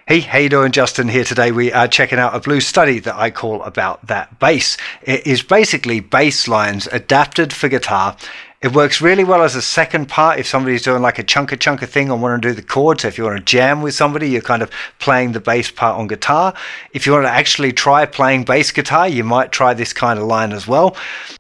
Hey, how you doing? Justin here. Today we are checking out a blues study that I call About That Bass. It is basically bass lines adapted for guitar. It works really well as a second part if somebody's doing like a chunker thing and want to do the chords. So if you want to jam with somebody, you're kind of playing the bass part on guitar. If you want to actually try playing bass guitar, you might try this kind of line as well.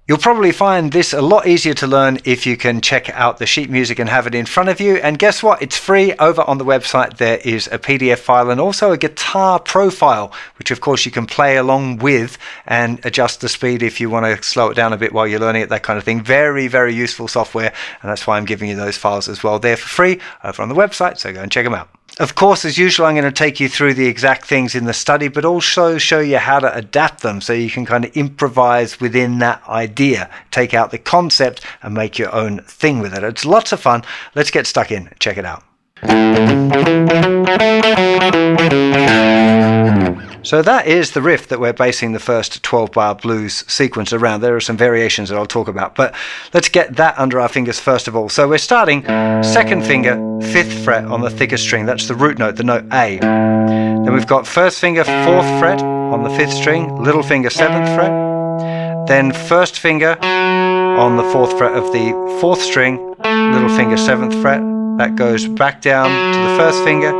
You'll probably find this a lot easier to learn if you can check out the sheet music and have it in front of you. And guess what? It's free. Over on the website there is a PDF file and also a guitar profile, which of course you can play along with and adjust the speed if you want to slow it down a bit while you're learning it, that kind of thing. Very, very useful software, and that's why I'm giving you those files as well there for free over on the website, so go and check them out. Of course, as usual, I'm going to take you through the exact things in the study, but also show you how to adapt them so you can kind of improvise within that idea, take out the concept and make your own thing with it. It's lots of fun. Let's get stuck in. Check it out. So that is the riff that we're basing the first 12-bar blues sequence around. There are some variations that I'll talk about, but let's get that under our fingers first of all. So we're starting second finger, 5th fret on the thicker string. That's the root note, the note A. Then we've got first finger, 4th fret on the 5th string, little finger, 7th fret. Then first finger on the 4th fret of the 4th string, little finger, 7th fret. That goes back down to the first finger,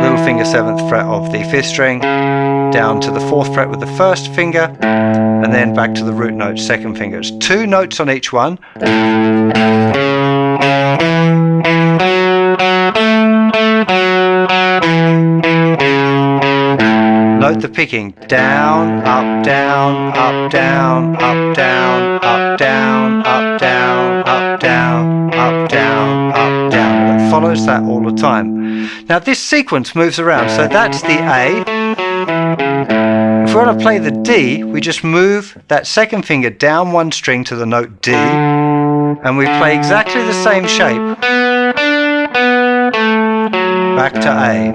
little finger, 7th fret of the 5th string, down to the 4th fret with the first finger, and then back to the root note, 2nd finger. It's 2 notes on each one. Note the picking: down, up, down, up, down, up, down, up, down, up, down, up, down, up, down, up, down. And it follows that all the time. Now this sequence moves around, so that's the A. If we want to play the D, we just move that second finger down one string to the note D, and we play exactly the same shape back to A.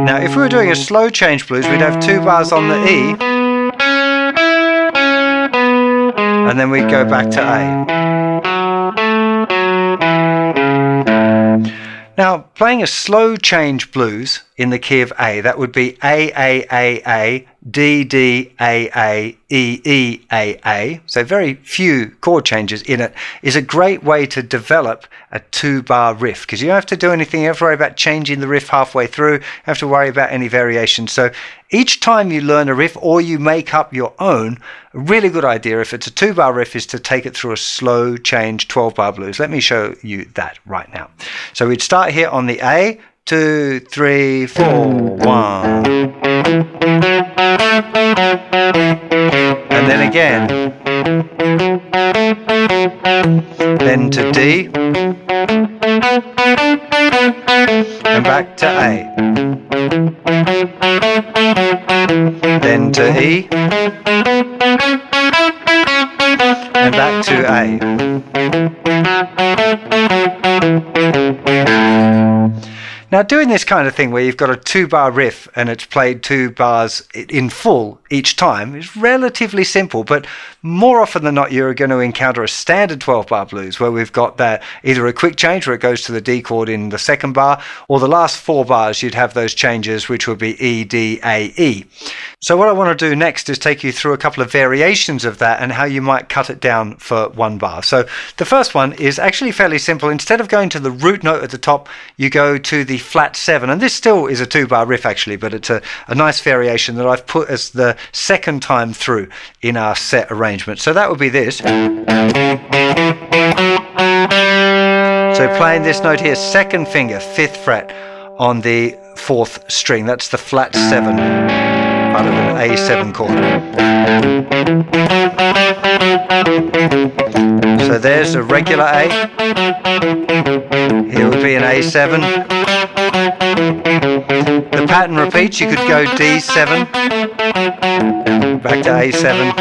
Now if we were doing a slow change blues, we'd have 2 bars on the E, and then we'd go back to A. Now, playing a slow change blues in the key of A, that would be A, A, A, A, D, D, A, A, E, E, A, A. So very few chord changes in it, is a great way to develop a 2-bar riff, because you don't have to do anything. You don't have to worry about changing the riff halfway through. You don't have to worry about any variations. So each time you learn a riff or you make up your own, a really good idea if it's a 2-bar riff is to take it through a slow change 12-bar blues. Let me show you that right now. So we'd start here on the A, 2, 3, 4, 1. And then again. Then to D. And back to A. Then to E. And back to A. Now, doing this kind of thing where you've got a 2-bar riff and it's played 2 bars in full each time is relatively simple, but more often than not you're going to encounter a standard 12-bar blues where we've got that either a quick change where it goes to the D chord in the 2nd bar, or the last 4 bars you'd have those changes which would be E, D, A, E. So what I want to do next is take you through a couple of variations of that and how you might cut it down for 1 bar. So the first one is actually fairly simple. Instead of going to the root note at the top, you go to the flat 7, and this still is a 2-bar riff actually, but it's a nice variation that I've put as the 2nd time through in our set arrangement. So that would be this. So playing this note here, 2nd finger, 5th fret on the 4th string. That's the flat 7, part of an A7 chord. So there's a regular A. Here would be an A7. The pattern repeats. You could go D7, back to A7.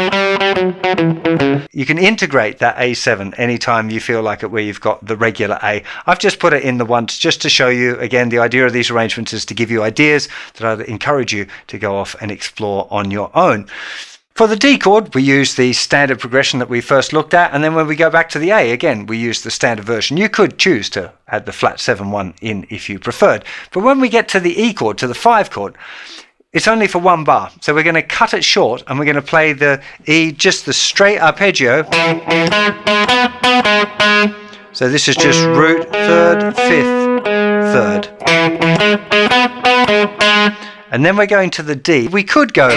You can integrate that A7 anytime you feel like it, where you've got the regular A. I've just put it in the once just to show you. Again, the idea of these arrangements is to give you ideas that I'd encourage you to go off and explore on your own. For the D chord, we use the standard progression that we first looked at, and then when we go back to the A, again, we use the standard version. You could choose to add the flat 7 one in if you preferred. But when we get to the E chord, to the 5 chord, it's only for 1 bar. So we're going to cut it short, and we're going to play the E, just the straight arpeggio. So this is just root, 3rd, 5th, 3rd. And then we're going to the D. We could go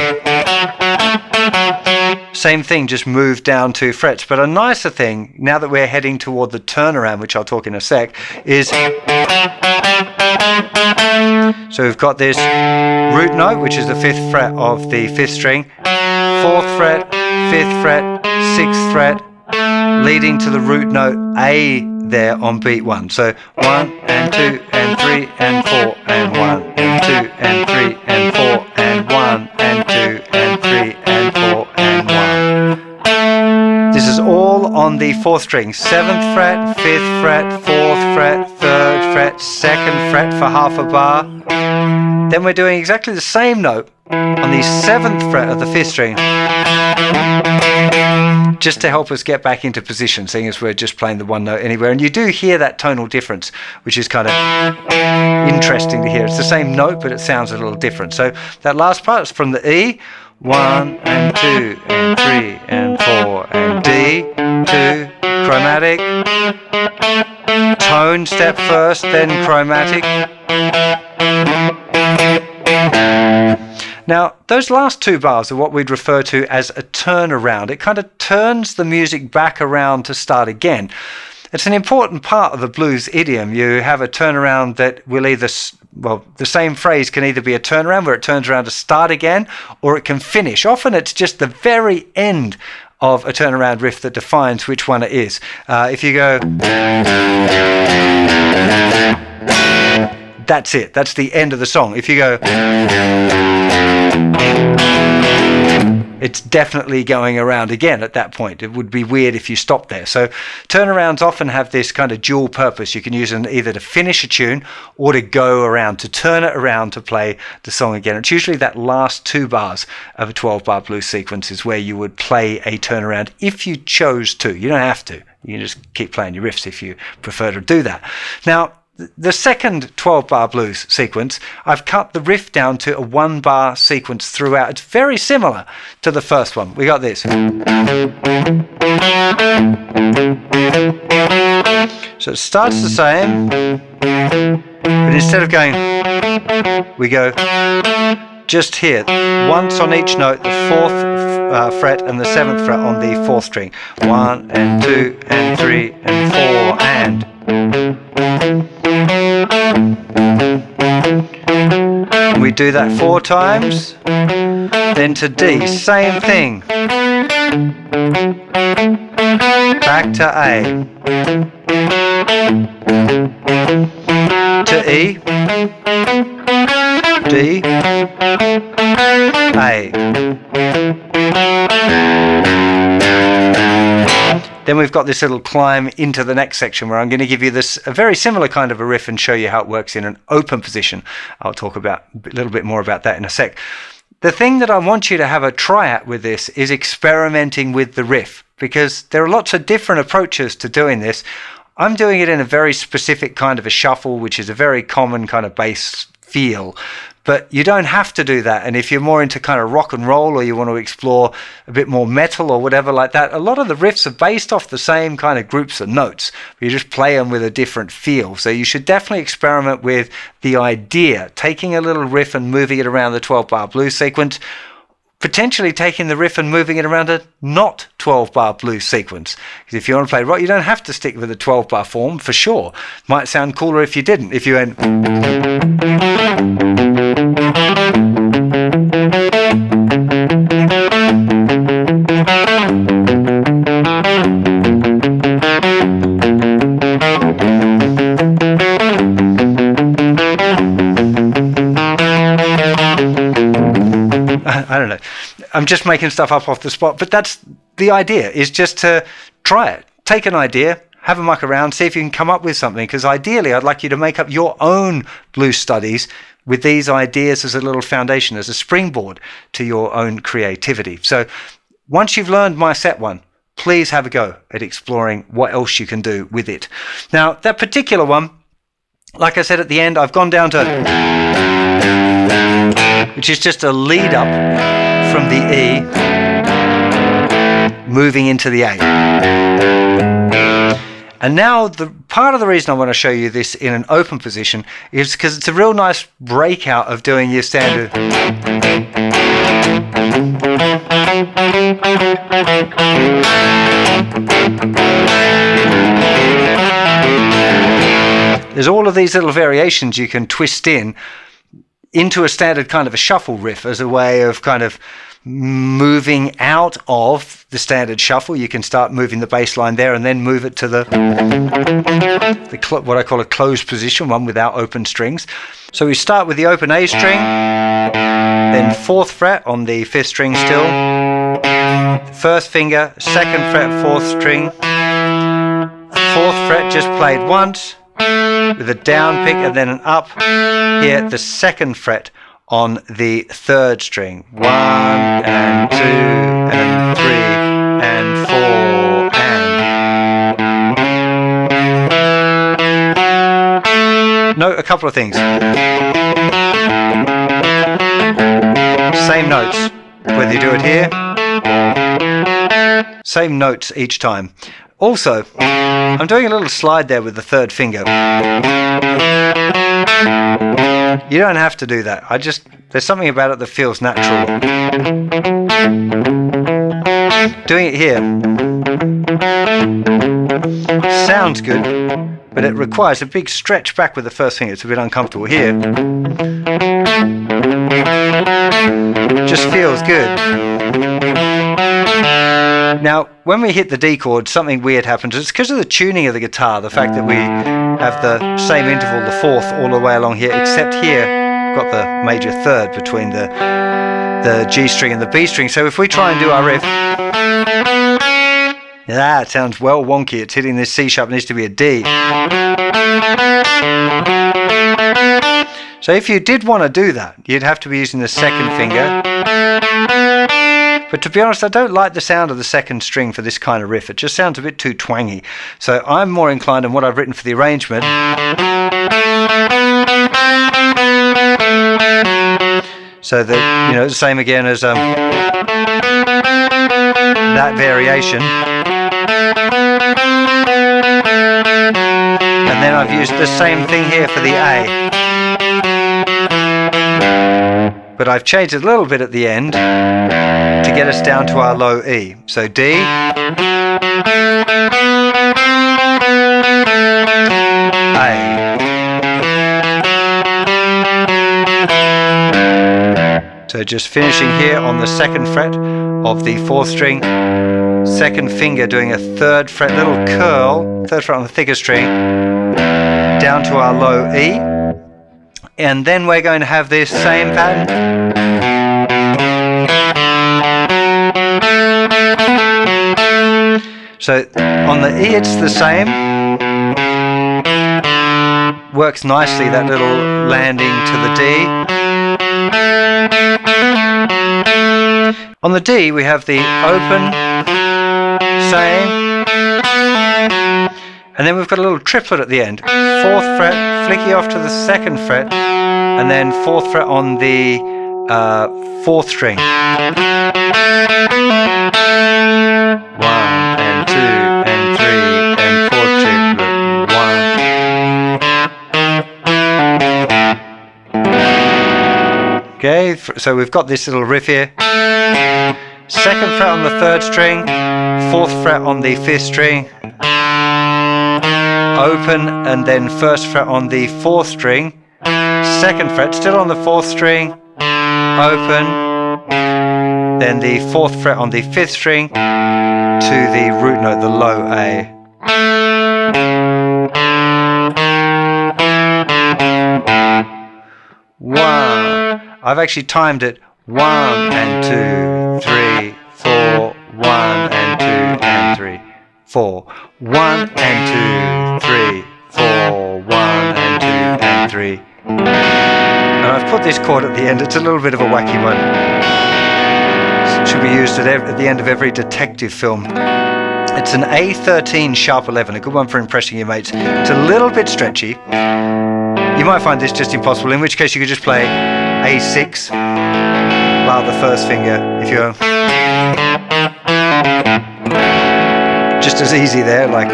same thing, just move down 2 frets. But a nicer thing, now that we're heading toward the turnaround, which I'll talk in a sec, is so we've got this root note, which is the 5th fret of the 5th string, 4th fret, 5th fret, 6th fret, leading to the root note A there on beat 1. So 1 and 2 and 3 and 4 and 1 and 2 and 3 and 4 and 1 and 2 and 3 and 4 and 1. This is all on the 4th string. 7th fret, 5th fret, 4th fret, 3rd fret, 2nd fret for half a bar. Then we're doing exactly the same note on the 7th fret of the 5th string, just to help us get back into position, seeing as we're just playing the 1 note anywhere. And you do hear that tonal difference, which is kind of interesting to hear. It's the same note, but it sounds a little different. So that last part is from the E, 1 and 2 and 3 and 4 and D, 2, chromatic, tone step first, then chromatic. Now, those last 2 bars are what we'd refer to as a turnaround. It kind of turns the music back around to start again. It's an important part of the blues idiom. You have a turnaround that will either, well, the same phrase can either be a turnaround where it turns around to start again, or it can finish. Often it's just the very end of a turnaround riff that defines which one it is. If you go, that's it. That's the end of the song. If you go, it's definitely going around again at that point. It would be weird if you stopped there. So turnarounds often have this kind of dual purpose. You can use them either to finish a tune or to go around, to turn it around to play the song again. It's usually that last 2 bars of a 12-bar blues sequence is where you would play a turnaround if you chose to. You don't have to. You can just keep playing your riffs if you prefer to do that. Now, the second 12-bar blues sequence, I've cut the riff down to a 1-bar sequence throughout. It's very similar to the first one. We got this. So it starts the same, but instead of going, we go just here, once on each note, the 4th fret and the 7th fret on the 4th string. 1 and 2 and 3 and 4 and. We do that 4 times, then to D, same thing, back to A, to E, D, A. Then we've got this little climb into the next section where I'm going to give you this a very similar kind of a riff and show you how it works in an open position. I'll talk about a little bit more about that in a sec. The thing that I want you to have a try at with this is experimenting with the riff, because there are lots of different approaches to doing this. I'm doing it in a very specific kind of a shuffle, which is a very common kind of bass feel. But you don't have to do that. And if you're more into kind of rock and roll, or you want to explore a bit more metal or whatever like that, a lot of the riffs are based off the same kind of groups of notes. You just play them with a different feel. So you should definitely experiment with the idea, taking a little riff and moving it around the 12-bar blues sequence, potentially taking the riff and moving it around a not 12-bar blues sequence. Because if you want to play rock, you don't have to stick with a 12-bar form for sure. Might sound cooler if you didn't. If you went... I don't know. I'm just making stuff up off the spot, but that's the idea, is just to try it. Take an idea, have a muck around, see if you can come up with something, because ideally I'd like you to make up your own blues studies with these ideas as a little foundation, as a springboard to your own creativity. So once you've learned my set one, please have a go at exploring what else you can do with it. Now, that particular one, like I said at the end, I've gone down to, which is just a lead up from the E, moving into the A. And now, the part of the reason I want to show you this in an open position is because it's a real nice breakout of doing your standard. There's all of these little variations you can twist into a standard kind of a shuffle riff as a way of kind of moving out of the standard shuffle. You can start moving the bass line there and then move it to the what I call a closed position, one without open strings. So we start with the open A string, then 4th fret on the 5th string still, 1st finger, 2nd fret, 4th string, 4th fret just played once, with a down pick and then an up, here the 2nd fret on the 3rd string. 1 and 2 and 3 and 4 and... Note a couple of things. Same notes, whether you do it here, same notes each time. Also, I'm doing a little slide there with the 3rd finger. You don't have to do that. There's something about it that feels natural. Doing it here sounds good, but it requires a big stretch back with the 1st finger. It's a bit uncomfortable here. Just feels good. Now, when we hit the D chord, something weird happens. It's because of the tuning of the guitar, the fact that we have the same interval, the 4th, all the way along here, except here we've got the major 3rd between the G string and the B string. So if we try and do our riff, it sounds well wonky. It's hitting this C sharp, it needs to be a D. So if you did want to do that, you'd have to be using the 2nd finger. But to be honest, I don't like the sound of the 2nd string for this kind of riff. It just sounds a bit too twangy. So I'm more inclined in what I've written for the arrangement. So that, you know, the same again as that variation. And then I've used the same thing here for the A. But I've changed it a little bit at the end to get us down to our low E. So D, A. So just finishing here on the 2nd fret of the 4th string, 2nd finger doing a 3rd fret little curl, 3rd fret on the thicker string, down to our low E. And then we're going to have this same pattern. So on the E it's the same. Works nicely, that little landing to the D. On the D we have the open, same, and then we've got a little triplet at the end. 4th fret, flicky off to the 2nd fret, and then 4th fret on the 4th string. 1 and 2 and 3 and 4 triplet 1. Okay, so we've got this little riff here. 2nd fret on the 3rd string, 4th fret on the 5th string, open, and then 1st fret on the 4th string, 2nd fret still on the 4th string, open, then the 4th fret on the 5th string to the root note, the low A. One. I've actually timed it. 1 and 2, 3, 4, 1 and 2 and 3, 4, 1 and 2, 3, 4, 1 and 2 and 3. And I've put this chord at the end. It's a little bit of a wacky one. It should be used at the end of every detective film. It's an A13 sharp 11, a good one for impressing your mates. It's a little bit stretchy. You might find this just impossible, in which case you could just play A6, bar the 1st finger, if you're just as easy there, like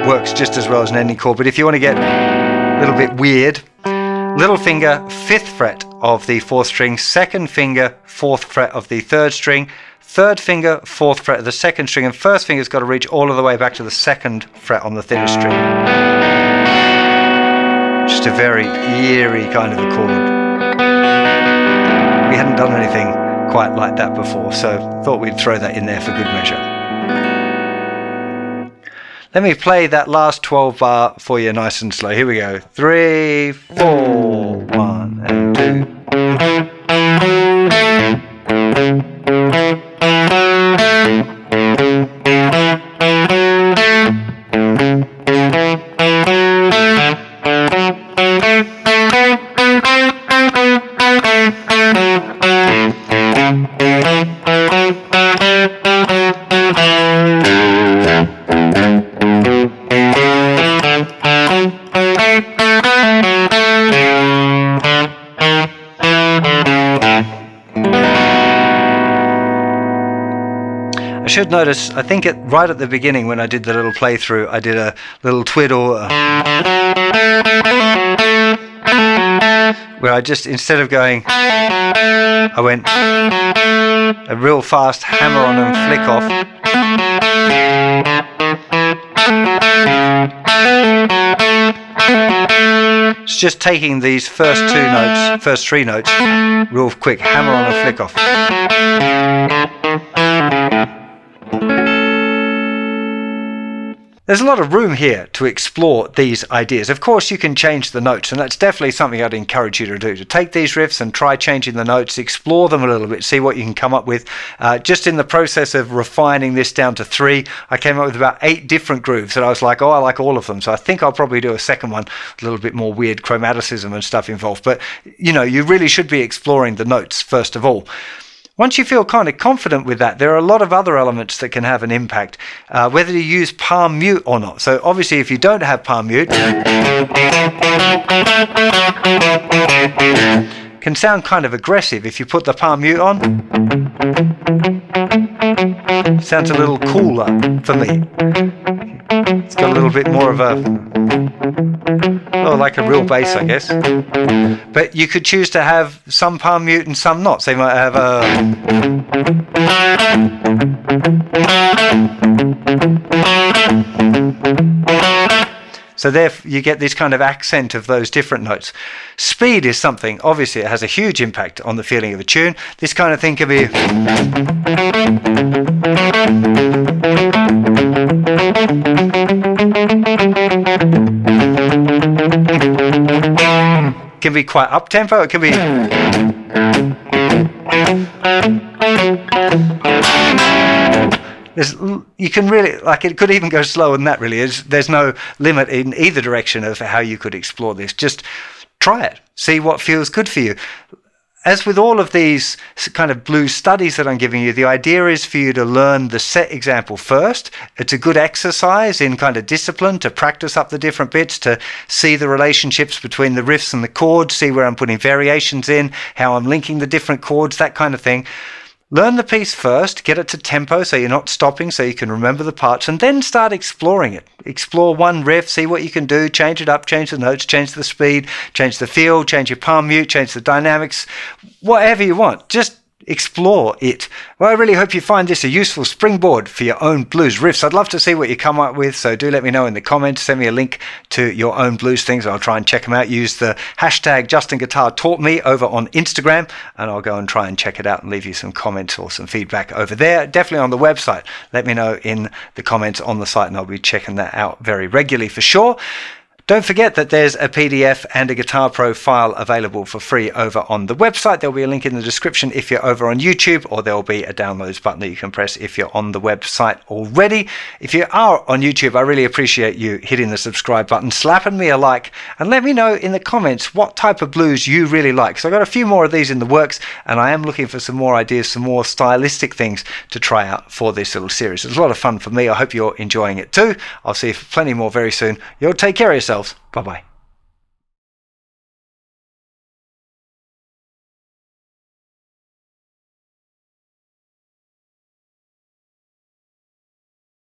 works just as well as an ending chord. But if you want to get a little bit weird, little finger 5th fret of the 4th string, 2nd finger 4th fret of the 3rd string, 3rd finger 4th fret of the 2nd string, and 1st finger's got to reach all of the way back to the 2nd fret on the thinnest string. Just a very eerie kind of a chord. We hadn't done anything quite like that before, so thought we'd throw that in there for good measure. Let me play that last 12 bar for you nice and slow. Here we go. 3, 4, 1 and 2. I should notice, I think right at the beginning when I did the little playthrough, I did a little twiddle where I just, instead of going, I went a real fast hammer on and flick off. It's just taking these first 2 notes, first 3 notes, real quick, hammer on and flick off. There's a lot of room here to explore these ideas. Of course, you can change the notes, and that's definitely something I'd encourage you to do, to take these riffs and try changing the notes, explore them a little bit, see what you can come up with. Just in the process of refining this down to 3, I came up with about 8 different grooves, and I was like, oh, I like all of them, so I think I'll probably do a second one, a little bit more weird chromaticism and stuff involved. But, you know, you really should be exploring the notes first of all. Once you feel kind of confident with that, there are a lot of other elements that can have an impact, whether you use palm mute or not. So obviously if you don't have palm mute, can sound kind of aggressive. If you put the palm mute on, sounds a little cooler for me. It's got a little bit more of a, well, like a real bass, I guess. But you could choose to have some palm mute and some not. So you might have a, so there you get this kind of accent of those different notes. Speed is something, obviously it has a huge impact on the feeling of a tune. This kind of thing can be, quite up tempo. It can be, you can really, like, it could even go slower than that, really. There's no limit in either direction of how you could explore this. Just try it. See what feels good for you. As with all of these kind of blues studies that I'm giving you, the idea is for you to learn the set example first. It's a good exercise in kind of discipline to practice up the different bits, to see the relationships between the riffs and the chords, see where I'm putting variations in, how I'm linking the different chords, that kind of thing. Learn the piece first, get it to tempo so you're not stopping, so you can remember the parts, and then start exploring it. Explore one riff, see what you can do, change it up, change the notes, change the speed, change the feel, change your palm mute, change the dynamics, whatever you want. Just explore it. Well, I really hope you find this a useful springboard for your own blues riffs. I'd love to see what you come up with, so do let me know in the comments. Send me a link to your own blues things. I'll try and check them out. Use the hashtag JustinGuitar over on Instagram, and I'll go and try and check it out and leave you some comments or some feedback over there. Definitely on the website. Let me know in the comments on the site, and I'll be checking that out very regularly for sure. Don't forget that there's a PDF and a Guitar Pro file available for free over on the website. There'll be a link in the description if you're over on YouTube, or there'll be a downloads button that you can press if you're on the website already. If you are on YouTube, I really appreciate you hitting the subscribe button, slapping me a like, and let me know in the comments what type of blues you really like. So I've got a few more of these in the works, and I am looking for some more ideas, some more stylistic things to try out for this little series. It's a lot of fun for me. I hope you're enjoying it too. I'll see you for plenty more very soon. You'll take care of yourself. Bye-bye.